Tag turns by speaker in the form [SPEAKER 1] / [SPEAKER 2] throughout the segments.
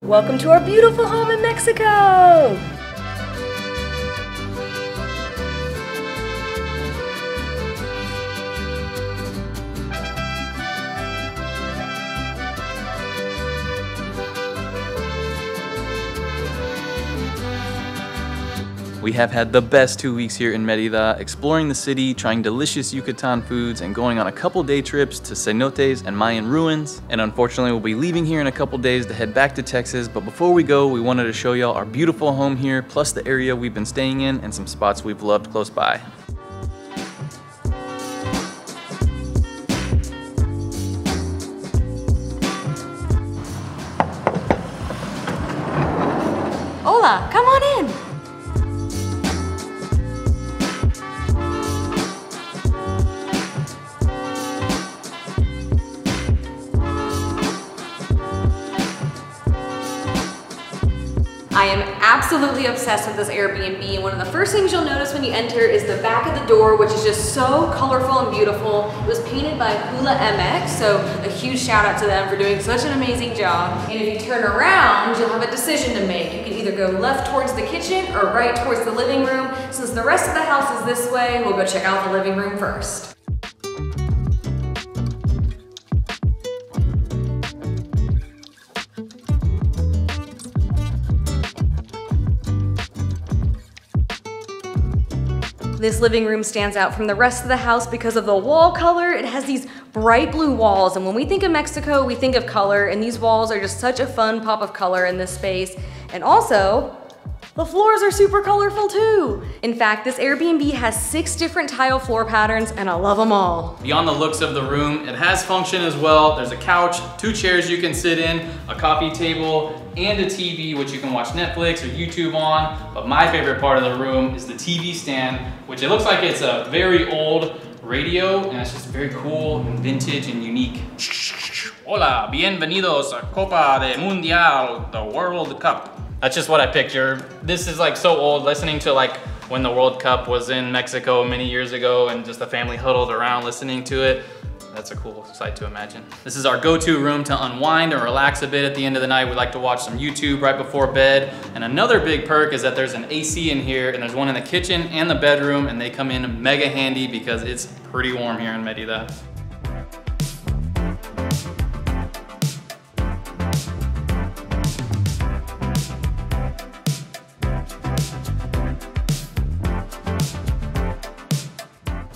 [SPEAKER 1] Welcome to our beautiful home in Mexico!
[SPEAKER 2] We have had the best 2 weeks here in Mérida, exploring the city, trying delicious Yucatan foods, and going on a couple day trips to cenotes and Mayan ruins. And unfortunately, we'll be leaving here in a couple days to head back to Texas. But before we go, we wanted to show y'all our beautiful home here, plus the area we've been staying in and some spots we've loved close by.
[SPEAKER 1] Hola, come on in! I am absolutely obsessed with this Airbnb. One of the first things you'll notice when you enter is the back of the door, which is just so colorful and beautiful. It was painted by Hula MX, so a huge shout out to them for doing such an amazing job. And if you turn around, you'll have a decision to make. You can either go left towards the kitchen or right towards the living room. Since the rest of the house is this way, we'll go check out the living room first. This living room stands out from the rest of the house because of the wall color. It has these bright blue walls, and when we think of Mexico, we think of color, and these walls are just such a fun pop of color in this space. And also, the floors are super colorful too. In fact, this Airbnb has 6 different tile floor patterns, and I love them all.
[SPEAKER 2] Beyond the looks of the room, it has function as well. There's a couch, 2 chairs you can sit in, a coffee table, and a TV, which you can watch Netflix or YouTube on. But my favorite part of the room is the TV stand, which it looks like it's a very old radio, and it's just very cool and vintage and unique. Hola, bienvenidos a Copa de Mundial, the World Cup. That's just what I picture. This is like so old, listening to like when the World Cup was in Mexico many years ago and just the family huddled around listening to it. That's a cool sight to imagine. This is our go-to room to unwind and relax a bit at the end of the night. We like to watch some YouTube right before bed. And another big perk is that there's an AC in here, and there's one in the kitchen and the bedroom, and they come in mega handy because it's pretty warm here in Mérida.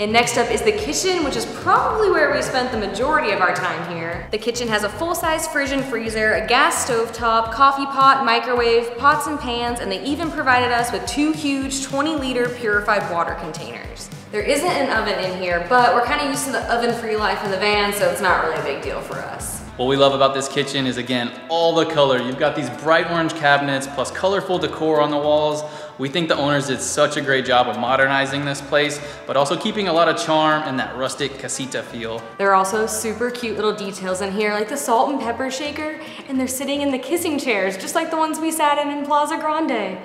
[SPEAKER 1] And next up is the kitchen, which is probably where we spent the majority of our time here. The kitchen has a full-size fridge and freezer, a gas stovetop, coffee pot, microwave, pots and pans, and they even provided us with 2 huge 20-liter purified water containers. There isn't an oven in here, but we're kind of used to the oven-free life in the van, so it's not really a big deal for us.
[SPEAKER 2] What we love about this kitchen is, again, all the color. You've got these bright orange cabinets plus colorful decor on the walls. We think the owners did such a great job of modernizing this place, but also keeping a lot of charm and that rustic casita feel.
[SPEAKER 1] There are also super cute little details in here, like the salt and pepper shaker, and they're sitting in the kissing chairs, just like the ones we sat in Plaza Grande.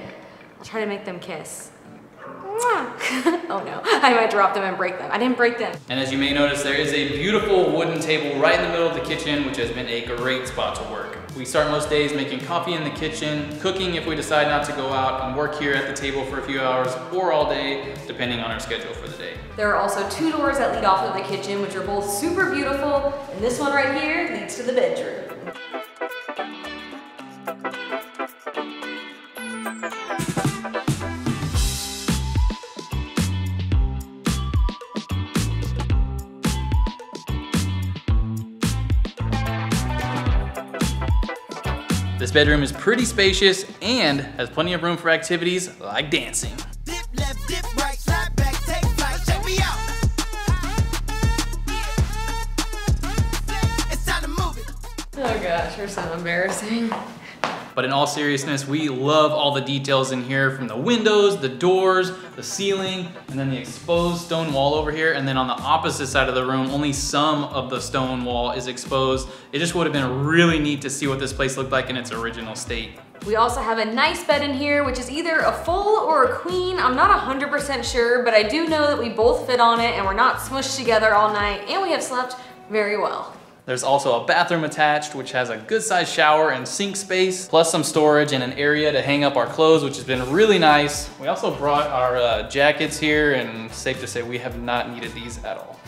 [SPEAKER 1] I'll try to make them kiss. Oh no, I might drop them and break them. I didn't break them.
[SPEAKER 2] And as you may notice, there is a beautiful wooden table right in the middle of the kitchen, which has been a great spot to work. We start most days making coffee in the kitchen, cooking if we decide not to go out, and work here at the table for a few hours or all day, depending on our schedule for the day.
[SPEAKER 1] There are also 2 doors that lead off of the kitchen, which are both super beautiful, and this one right here leads to the bedroom.
[SPEAKER 2] This bedroom is pretty spacious and has plenty of room for activities like dancing.
[SPEAKER 3] Dip left, dip right, slide back, take flight, check me out. It's time to move it.
[SPEAKER 1] Oh gosh, you're so embarrassing.
[SPEAKER 2] But in all seriousness, we love all the details in here, from the windows, the doors, the ceiling, and then the exposed stone wall over here. And then on the opposite side of the room, only some of the stone wall is exposed. It just would have been really neat to see what this place looked like in its original state.
[SPEAKER 1] We also have a nice bed in here, which is either a full or a queen. I'm not 100% sure, but I do know that we both fit on it and we're not smushed together all night, and we have slept very well.
[SPEAKER 2] There's also a bathroom attached, which has a good sized shower and sink space, plus some storage and an area to hang up our clothes, which has been really nice. We also brought our jackets here, and safe to say we have not needed these at all.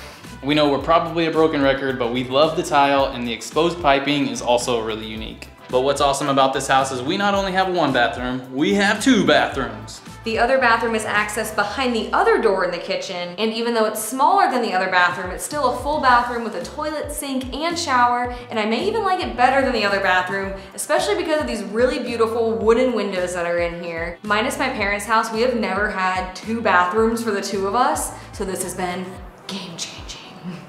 [SPEAKER 2] We know we're probably a broken record, but we love the tile, and the exposed piping is also really unique. But what's awesome about this house is we not only have one bathroom, we have two bathrooms.
[SPEAKER 1] The other bathroom is accessed behind the other door in the kitchen, and even though it's smaller than the other bathroom, it's still a full bathroom with a toilet, sink, and shower, and I may even like it better than the other bathroom, especially because of these really beautiful wooden windows that are in here. Minus my parents' house, we have never had two bathrooms for the two of us, so this has been game-changing.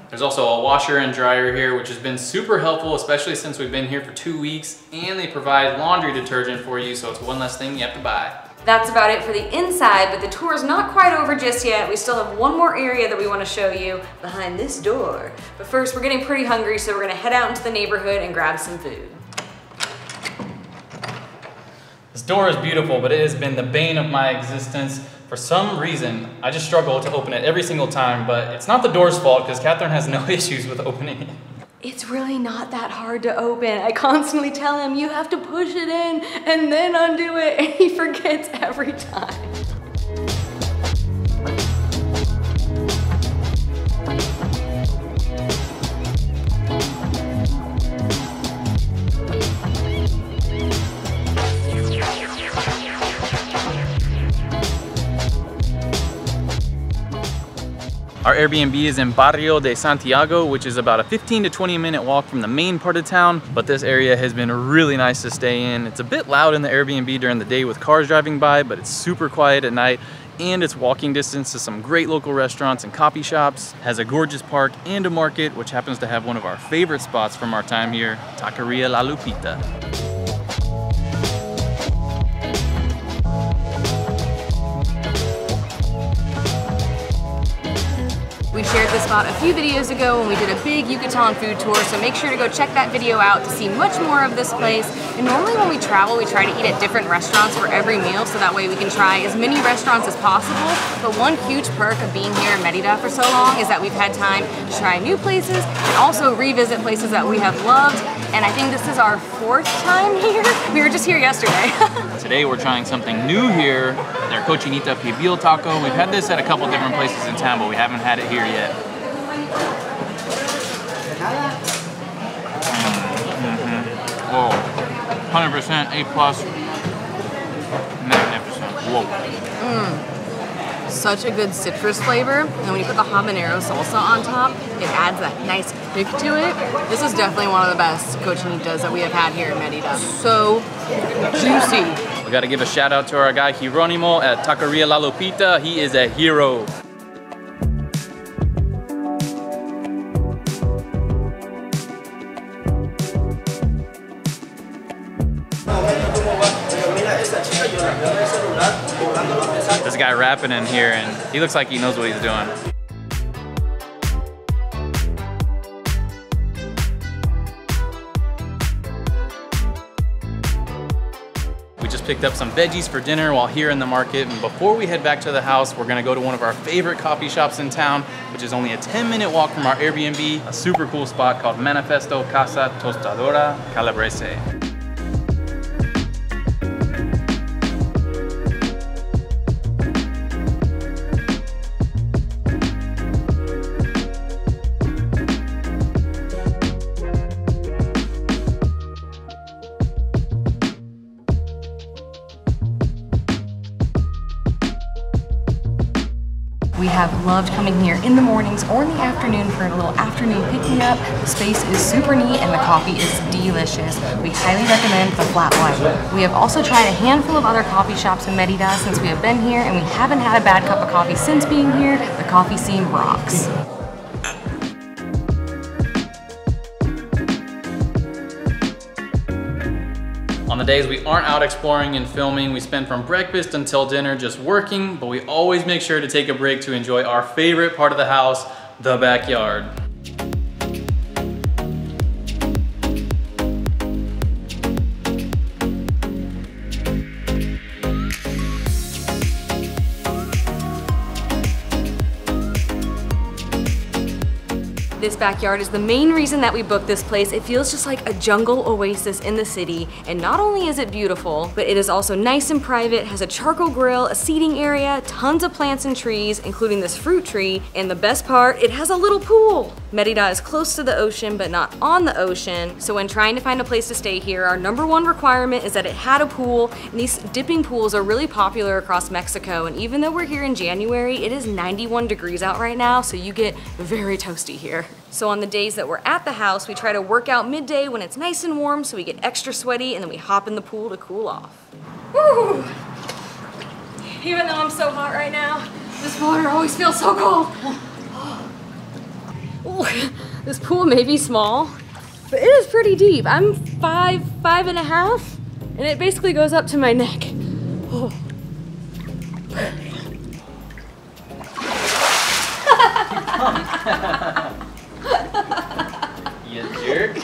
[SPEAKER 2] There's also a washer and dryer here, which has been super helpful, especially since we've been here for 2 weeks, and they provide laundry detergent for you, so it's one less thing you have to buy.
[SPEAKER 1] That's about it for the inside, but the tour is not quite over just yet. We still have one more area that we want to show you behind this door. But first, we're getting pretty hungry, so we're gonna head out into the neighborhood and grab some food.
[SPEAKER 2] This door is beautiful, but it has been the bane of my existence. For some reason, I just struggle to open it every single time, but it's not the door's fault because Kathryn has no issues with opening it.
[SPEAKER 1] It's really not that hard to open. I constantly tell him, you have to push it in and then undo it, and he forgets every time.
[SPEAKER 2] Our Airbnb is in Barrio de Santiago, which is about a 15 to 20 minute walk from the main part of town, but this area has been really nice to stay in. It's a bit loud in the Airbnb during the day with cars driving by, but it's super quiet at night, and it's walking distance to some great local restaurants and coffee shops. It has a gorgeous park and a market, which happens to have one of our favorite spots from our time here, Taqueria La Lupita.
[SPEAKER 1] We shared this spot a few videos ago when we did a big Yucatan food tour, so make sure to go check that video out to see much more of this place. And normally when we travel, we try to eat at different restaurants for every meal, so that way we can try as many restaurants as possible. But one huge perk of being here in Mérida for so long is that we've had time to try new places and also revisit places that we have loved. And I think this is our 4th time here. We were just here yesterday.
[SPEAKER 2] Today we're trying something new here, their cochinita pibil taco. We've had this at a couple different places in town, but we haven't had it here yet. Whoa, 100% A+, magnificent, whoa.
[SPEAKER 1] Such a good citrus flavor, and when you put the habanero salsa on top, it adds that nice kick to it. This is definitely one of the best cochinitas that we have had here in Mérida. So juicy.
[SPEAKER 2] We gotta give a shout out to our guy Jeronimo at Taqueria La Lupita. He is a hero. This guy rapping in here, and he looks like he knows what he's doing. We just picked up some veggies for dinner while here in the market, and before we head back to the house, we're gonna go to one of our favorite coffee shops in town, which is only a 10-minute walk from our Airbnb, a super cool spot called Manifesto Casa Tostadora Calabrese.
[SPEAKER 1] We have loved coming here in the mornings or in the afternoon for a little afternoon pick-me-up. The space is super neat and the coffee is delicious. We highly recommend the flat white. We have also tried a handful of other coffee shops in Mérida since we have been here, and we haven't had a bad cup of coffee since being here. The coffee scene rocks.
[SPEAKER 2] On the days we aren't out exploring and filming, we spend from breakfast until dinner just working, but we always make sure to take a break to enjoy our favorite part of the house, the backyard.
[SPEAKER 1] this backyard is the main reason that we booked this place. It feels just like a jungle oasis in the city. And not only is it beautiful, but it is also nice and private, has a charcoal grill, a seating area, tons of plants and trees, including this fruit tree. And the best part, it has a little pool. Mérida is close to the ocean, but not on the ocean. So when trying to find a place to stay here, our #1 requirement is that it had a pool. And these dipping pools are really popular across Mexico. And even though we're here in January, it is 91 degrees out right now, so you get very toasty here. So on the days that we're at the house, we try to work out midday when it's nice and warm, so we get extra sweaty, and then we hop in the pool to cool off. Woo! Even though I'm so hot right now, this water always feels so cold. Ooh, this pool may be small, but it is pretty deep. I'm 5'5.5", and it basically goes up to my neck. Oh.
[SPEAKER 2] You jerk.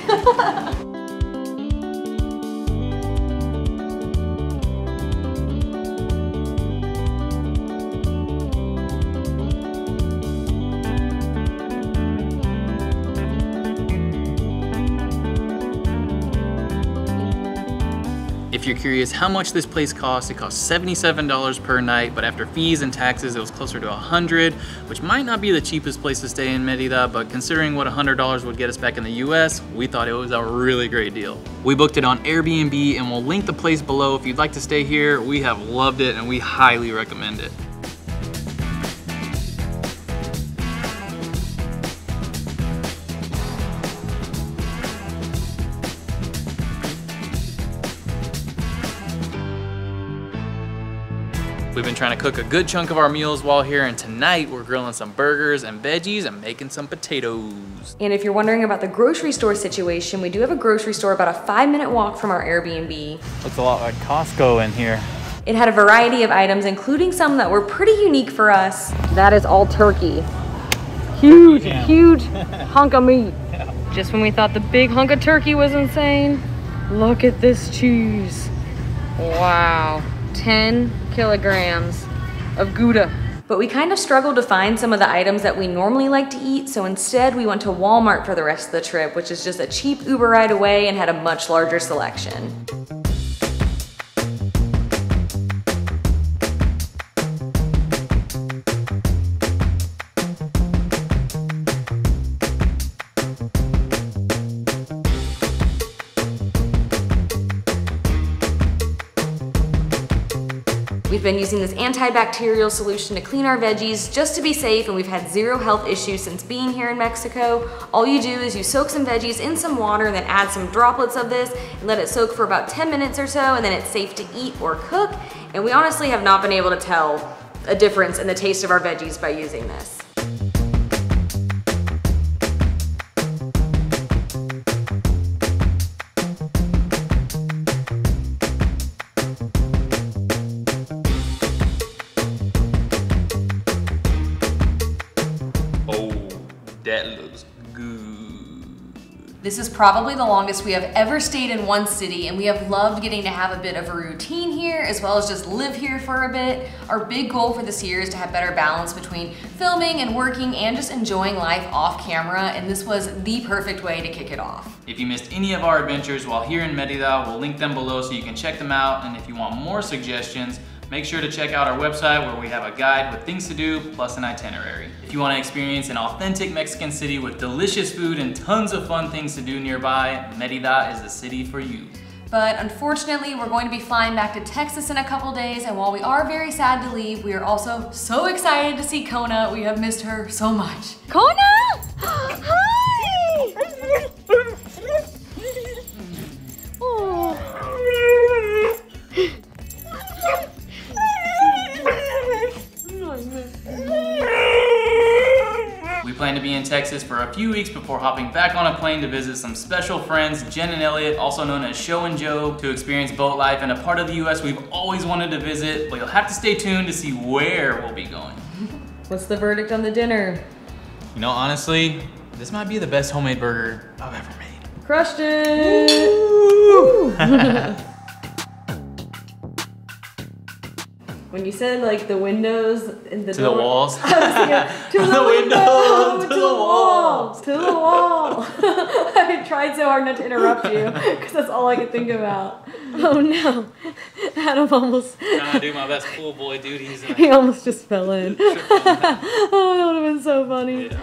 [SPEAKER 2] If you're curious how much this place costs, it costs $77 per night, but after fees and taxes, it was closer to $100, which might not be the cheapest place to stay in Mérida, but considering what $100 would get us back in the US, we thought it was a really great deal. We booked it on Airbnb, and we'll link the place below if you'd like to stay here. We have loved it, and we highly recommend it. We've been trying to cook a good chunk of our meals while here, and tonight we're grilling some burgers and veggies and making some potatoes.
[SPEAKER 1] And if you're wondering about the grocery store situation, we do have a grocery store about a 5-minute walk from our Airbnb.
[SPEAKER 2] Looks a lot like Costco in here.
[SPEAKER 1] It had a variety of items, including some that were pretty unique for us. That is all turkey. Huge, huge hunk of meat. Just when we thought the big hunk of turkey was insane, look at this cheese. Wow. 10 kilograms of Gouda. But we kind of struggled to find some of the items that we normally like to eat, so instead we went to Walmart for the rest of the trip, which is just a cheap Uber ride away and had a much larger selection. We've been using this antibacterial solution to clean our veggies just to be safe, and we've had 0 health issues since being here in Mexico. All you do is you soak some veggies in some water and then add some droplets of this and let it soak for about 10 minutes or so, and then it's safe to eat or cook. And we honestly have not been able to tell a difference in the taste of our veggies by using this.
[SPEAKER 2] That looks good.
[SPEAKER 1] This is probably the longest we have ever stayed in one city, and we have loved getting to have a bit of a routine here as well as just live here for a bit. Our big goal for this year is to have better balance between filming and working and just enjoying life off camera, and this was the perfect way to kick it off.
[SPEAKER 2] If you missed any of our adventures while here in Mérida, we'll link them below so you can check them out, and if you want more suggestions, make sure to check out our website where we have a guide with things to do plus an itinerary. If you want to experience an authentic Mexican city with delicious food and tons of fun things to do nearby, Mérida is the city for you.
[SPEAKER 1] But unfortunately, we're going to be flying back to Texas in a couple days, and while we are very sad to leave, we are also so excited to see Kona. We have missed her so much. Kona! Hi! Oh.
[SPEAKER 2] We plan to be in Texas for a few weeks before hopping back on a plane to visit some special friends, Jen and Elliot, also known as Show and Joe, to experience boat life in a part of the US we've always wanted to visit, but you'll have to stay tuned to see where we'll be going.
[SPEAKER 1] What's the verdict on the dinner?
[SPEAKER 2] You know, honestly, this might be the best homemade burger I've ever made.
[SPEAKER 1] Crushed it! When you said like the windows in the
[SPEAKER 2] To
[SPEAKER 1] door,
[SPEAKER 2] the walls.
[SPEAKER 1] I was thinking, to the
[SPEAKER 2] window,
[SPEAKER 1] to the wall, to the wall. I tried so hard not to interrupt you because that's all I could think about. Oh no, Adam almost.
[SPEAKER 2] Trying to do my best pool boy duties.
[SPEAKER 1] He almost just fell in. Oh, that would have been so funny.
[SPEAKER 2] Yeah.